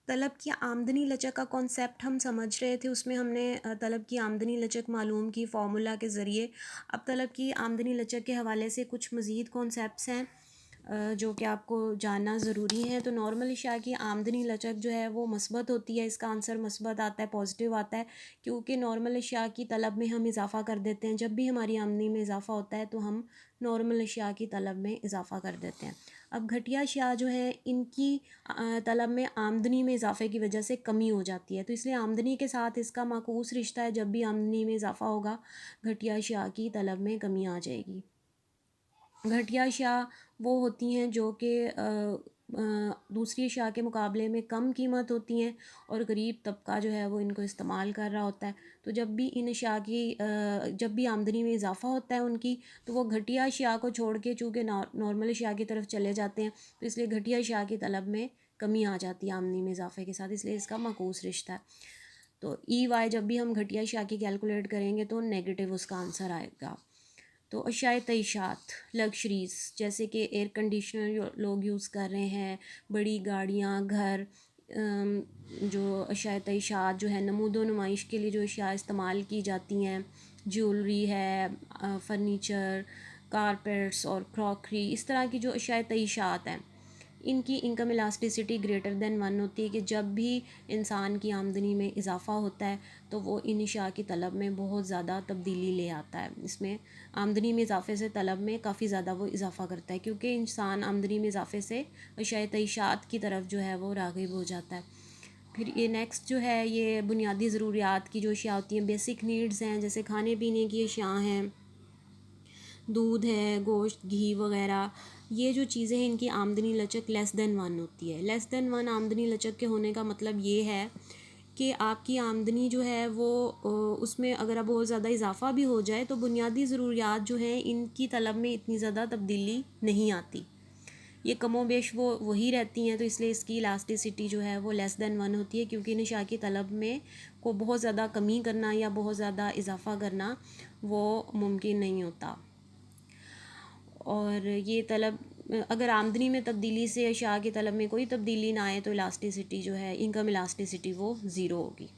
तलब की आमदनी लचक का कॉन्सेप्ट हम समझ रहे थे, उसमें हमने तलब की आमदनी लचक मालूम की फ़ॉर्मूला के ज़रिए। अब तलब की आमदनी लचक के हवाले से कुछ मज़ीद कॉन्सेप्ट्स हैं जो कि आपको जानना ज़रूरी है। तो नॉर्मल अशिया की आमदनी लचक जो है वो मस्बत होती है, इसका आंसर मस्बत आता है, पॉजिटिव आता है, क्योंकि नॉर्मल अशिया की तलब में हम इजाफ़ा कर देते हैं। जब भी हमारी आमदनी में इजाफ़ा होता है तो हम नॉर्मल अशिया की तलब में इजाफ़ा कर देते हैं। अब घटिया अशिया जो है इनकी तलब में आमदनी में इजाफे की वजह से कमी हो जाती है, तो इसलिए आमदनी के साथ इसका माकूस रिश्ता है। जब भी आमदनी में इजाफा होगा घटिया अशिया की तलब में कमी आ जाएगी। घटिया अशिया वो होती हैं जो कि दूसरी अशिया के मुकाबले में कम कीमत होती हैं और गरीब तबका जो है वो इनको इस्तेमाल कर रहा होता है। तो जब भी इन अशिया की जब भी आमदनी में इजाफ़ा होता है उनकी, तो वो घटिया अशिया को छोड़ के चूँकि नॉर्मल अशिया की तरफ चले जाते हैं, तो इसलिए घटिया अशिया की तलब में कमी आ जाती है आमदनी में इजाफे के साथ, इसलिए इसका माकूस रिश्ता है। तो EY जब भी हम घटिया अशिया की कैलकुलेट करेंगे तो नेगेटिव उसका आंसर आएगा। तो अशाए तईशात लग्जरीज़ जैसे कि एयर कंडीशनर लोग यूज़ कर रहे हैं, बड़ी गाड़ियाँ, घर, जो अशाए तईशात जो है नमूदो नुमाइश के लिए जो अशिया इस्तेमाल की जाती हैं, ज्वेलरी है, फर्नीचर, कारपेट्स और क्रॉकरी, इस तरह की जो अशाए तईशात हैं इनकी इनकम इलास्टिसिटी ग्रेटर दैन 1 होती है कि जब भी इंसान की आमदनी में इजाफ़ा होता है तो वो इन अशिया की तलब में बहुत ज़्यादा तब्दीली ले आता है। इसमें आमदनी में इजाफ़े से तलब में काफ़ी ज़्यादा वो इजाफ़ा करता है, क्योंकि इंसान आमदनी में इजाफ़े से अशिया तईशात की तरफ जो है वो राग़िब हो जाता है। फिर ये नेक्स्ट जो है ये बुनियादी ज़रूरियात की जो अशिया होती हैं, बेसिक नीड्स हैं, जैसे खाने पीने की अशिया हैं, दूध है, गोश्त, घी वगैरह, ये जो चीज़ें हैं इनकी आमदनी लचक लेस दैन 1 होती है। लेस दैन 1 आमदनी लचक के होने का मतलब ये है कि आपकी आमदनी जो है वो उसमें अगर अब बहुत ज़्यादा इजाफ़ा भी हो जाए तो बुनियादी ज़रूरियात जो हैं इनकी तलब में इतनी ज़्यादा तब्दीली नहीं आती, ये कमोबेश वो वही रहती हैं। तो इसलिए इसकी इलास्टिसिटी जो है वो लेस दैन 1 होती है, क्योंकि नशा की तलब में को बहुत ज़्यादा कमी करना या बहुत ज़्यादा इजाफ़ा करना वो मुमकिन नहीं होता। और ये तलब अगर आमदनी में तब्दीली से अशिया की तलब में कोई तब्दीली ना आए तो इलास्टिसिटी जो है इनकम इलास्टिसिटी वो ज़ीरो होगी।